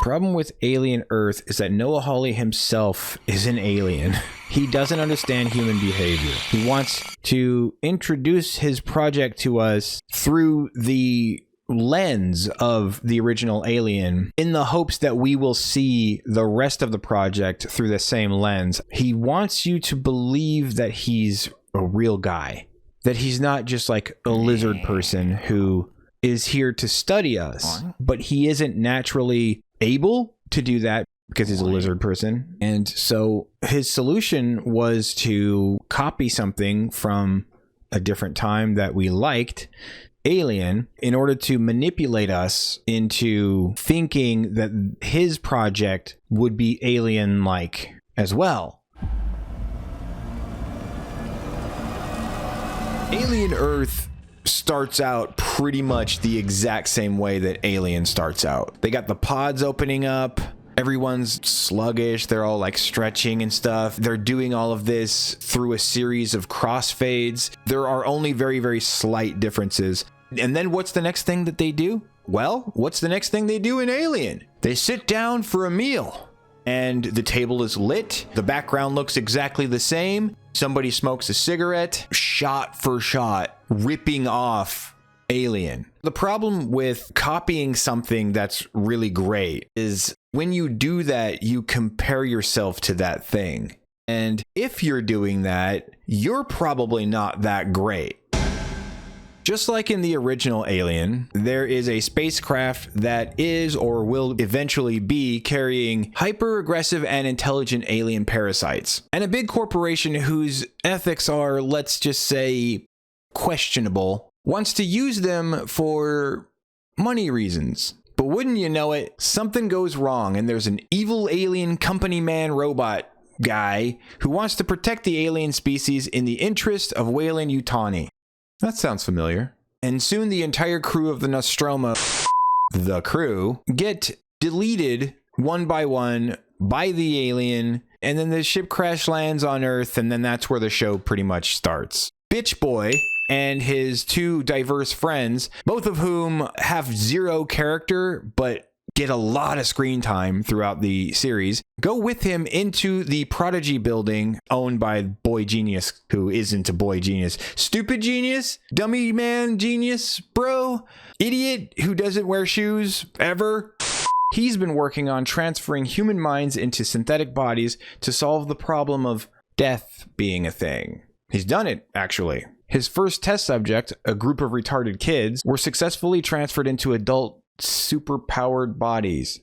problem with Alien Earth is that Noah Hawley himself is an alien. He doesn't understand human behavior. He wants to introduce his project to us through the lens of the original Alien in the hopes that we will see the rest of the project through the same lens. He wants you to believe that he's a real guy, that he's not just like a lizard person who is here to study us, but he isn't naturally able to do that because he's a lizard person. And so his solution was to copy something from a different time that we liked, Alien, in order to manipulate us into thinking that his project would be alien-like as well. Alien Earth starts out pretty much the exact same way that Alien starts out. They got the pods opening up. Everyone's sluggish. They're all like stretching and stuff. They're doing all of this through a series of crossfades. There are only very, very slight differences. And then what's the next thing that they do? Well, what's the next thing they do in Alien? They sit down for a meal. And the table is lit. The background looks exactly the same. Somebody smokes a cigarette, shot for shot, ripping off Alien. The problem with copying something that's really great is when you do that, you compare yourself to that thing. And if you're doing that, you're probably not that great. Just like in the original Alien, there is a spacecraft that is or will eventually be carrying hyper-aggressive and intelligent alien parasites. And a big corporation whose ethics are, let's just say, questionable, wants to use them for money reasons. But wouldn't you know it, something goes wrong and there's an evil alien company man robot guy who wants to protect the alien species in the interest of Weyland-Yutani. That sounds familiar. And soon the entire crew of the Nostromo, the crew, get deleted one by one by the alien, and then the ship crash lands on Earth, and then that's where the show pretty much starts. Bitch Boy and his two diverse friends, both of whom have zero character, but get a lot of screen time throughout the series, go with him into the Prodigy building owned by Boy Genius, who isn't a boy genius. Stupid genius? Dummy man genius, bro? Idiot who doesn't wear shoes ever? He's been working on transferring human minds into synthetic bodies to solve the problem of death being a thing. He's done it, actually. His first test subject, a group of retarded kids, were successfully transferred into adult super-powered bodies.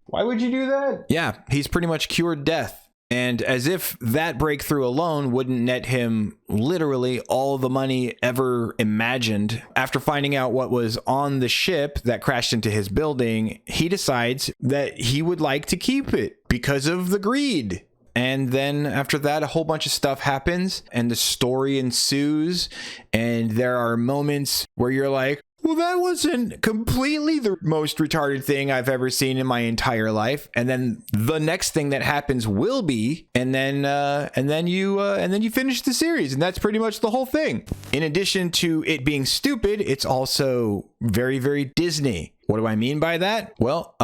Why would you do that? Yeah, he's pretty much cured death. And as if that breakthrough alone wouldn't net him literally all the money ever imagined, after finding out what was on the ship that crashed into his building, he decides that he would like to keep it because of the greed. And then after that, a whole bunch of stuff happens and the story ensues. And there are moments where you're like, well, that wasn't completely the most retarded thing I've ever seen in my entire life. And then the next thing that happens will be, and then you finish the series, and that's pretty much the whole thing. In addition to it being stupid, it's also very, very Disney. What do I mean by that? Well,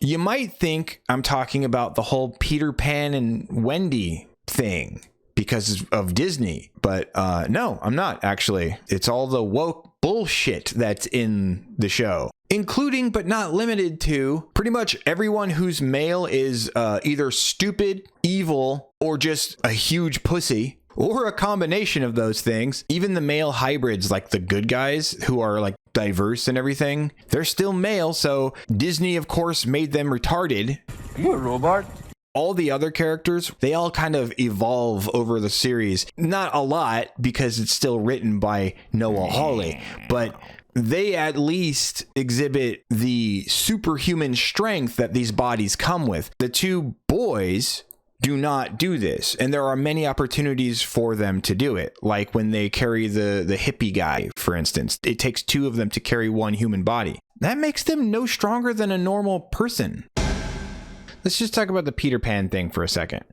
you might think I'm talking about the whole Peter Pan and Wendy thing because of Disney, but no, I'm not actually. It's all the woke bullshit that's in the show, including but not limited to pretty much everyone whose male is either stupid, evil, or just a huge pussy, or a combination of those things. Even the male hybrids, like the good guys who are like diverse and everything, they're still male, so Disney of course made them retarded. Are you a robot? All the other characters, they all kind of evolve over the series. Not a lot, because it's still written by Noah Hawley, but they at least exhibit the superhuman strength that these bodies come with. The two boys do not do this, and there are many opportunities for them to do it, like when they carry the hippie guy, for instance. It takes two of them to carry one human body. That makes them no stronger than a normal person. Let's just talk about the Peter Pan thing for a second.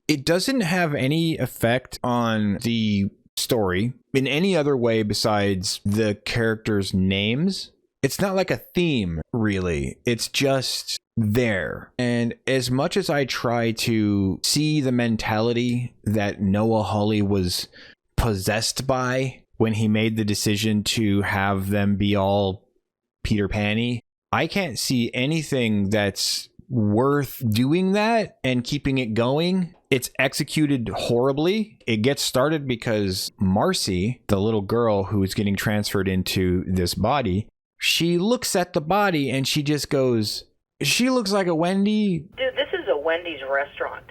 It doesn't have any effect on the story in any other way besides the characters' names. It's not like a theme, really. It's just there. And as much as I try to see the mentality that Noah Hawley was possessed by when he made the decision to have them be all Peter Pan-y, I can't see anything that's worth doing that and keeping it going. It's executed horribly. It gets started because Marcy, the little girl who is getting transferred into this body, she looks at the body and she just goes, she looks like a Wendy. Dude, this is a Wendy's restaurant.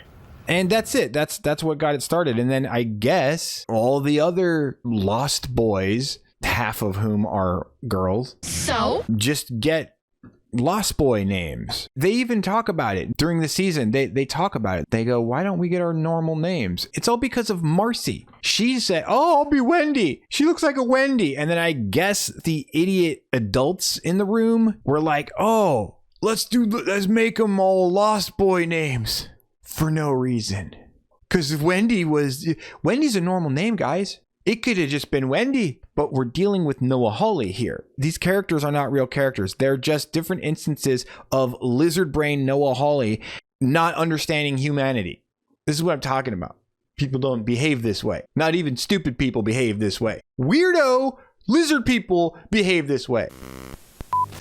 And that's it. That's what got it started. And then I guess all the other lost boys, half of whom are girls, so just get Lost Boy names. They even talk about it during the season. They talk about it. They go, why don't we get our normal names? It's all because of Marcy. She said, oh, I'll be Wendy. She looks like a Wendy. And then I guess the idiot adults in the room were like, oh, let's make them all Lost Boy names for no reason. Because Wendy's a normal name, guys. It could have just been Wendy, but we're dealing with Noah Hawley here. These characters are not real characters. They're just different instances of lizard brain Noah Hawley not understanding humanity. This is what I'm talking about. People don't behave this way. Not even stupid people behave this way. Weirdo lizard people behave this way.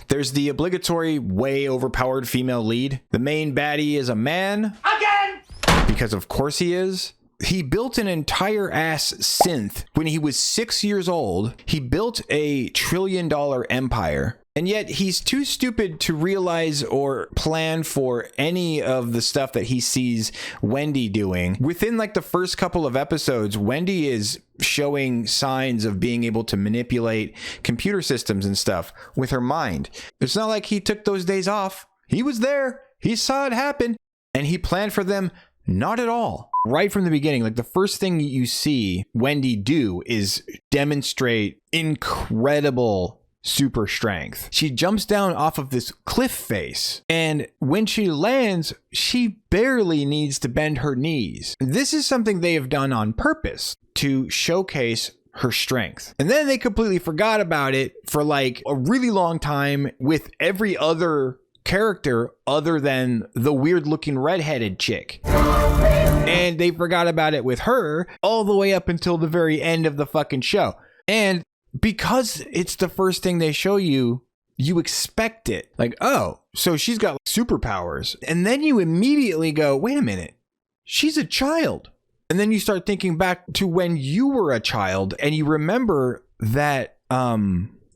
There's the obligatory way overpowered female lead. The main baddie is a man. Again! Because of course he is. He built an entire ass synth when he was 6 years old. He built a $1 trillion empire. And yet he's too stupid to realize or plan for any of the stuff that he sees Wendy doing. Within like the first couple of episodes, Wendy is showing signs of being able to manipulate computer systems and stuff with her mind. It's not like he took those days off. He was there. He saw it happen. And he planned for them. Not at all. Right from the beginning, like the first thing you see Wendy do is demonstrate incredible super strength. She jumps down off of this cliff face, and when she lands, she barely needs to bend her knees. This is something they have done on purpose to showcase her strength. And then they completely forgot about it for like a really long time with every other character other than the weird looking redheaded chick. And they forgot about it with her all the way up until the very end of the fucking show. And because it's the first thing they show you, you expect it. Like, oh, so she's got superpowers. And then you immediately go, wait a minute, she's a child. And then you start thinking back to when you were a child and you remember that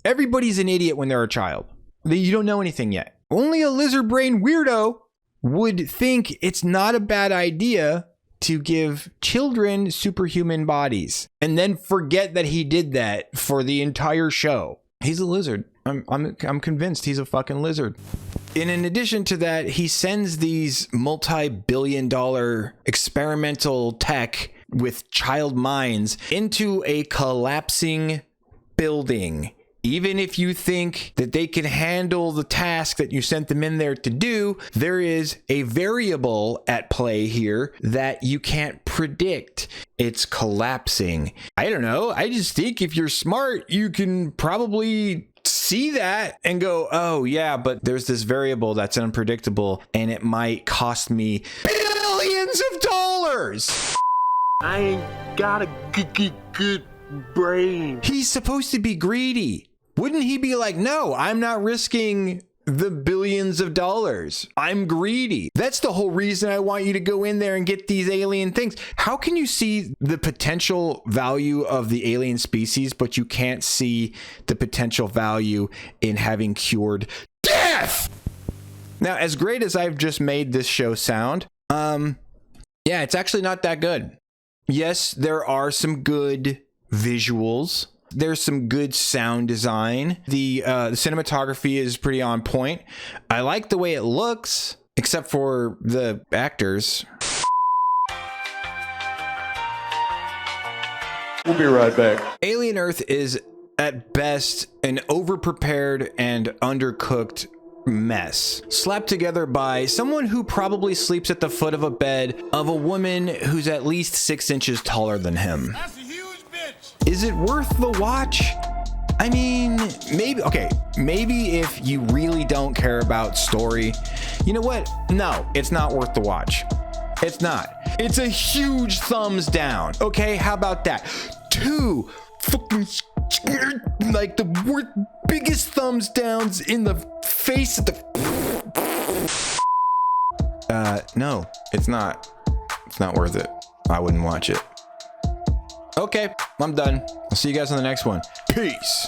everybody's an idiot when they're a child. You don't know anything yet. Only a lizard brain weirdo would think it's not a bad idea to give children superhuman bodies and then forget that he did that for the entire show. He's a lizard. I'm convinced he's a fucking lizard. And in addition to that, he sends these multi-billion-dollar experimental tech with child minds into a collapsing building. Even if you think that they can handle the task that you sent them in there to do, there is a variable at play here that you can't predict. It's collapsing. I don't know. I just think if you're smart, you can probably see that and go, oh yeah, but there's this variable that's unpredictable and it might cost me billions of dollars. I ain't got a good brain. He's supposed to be greedy. Wouldn't he be like, no, I'm not risking the billions of dollars. I'm greedy. That's the whole reason I want you to go in there and get these alien things. How can you see the potential value of the alien species, but you can't see the potential value in having cured death? Now, as great as I've just made this show sound, yeah, it's actually not that good. Yes, there are some good visuals. There's some good sound design. The cinematography is pretty on point. I like the way it looks, except for the actors. We'll be right back. Alien Earth is at best an overprepared and undercooked mess slapped together by someone who probably sleeps at the foot of a bed of a woman who's at least 6 inches taller than him. That's a huge bitch. Is it worth the watch? I mean, maybe if you really don't care about story, you know what? No, it's not worth the watch. It's not. It's a huge thumbs down. Okay, how about that? 2 fucking like the biggest thumbs downs in the face of the. No, it's not. It's not worth it. I wouldn't watch it. Okay, I'm done. I'll see you guys on the next one. Peace.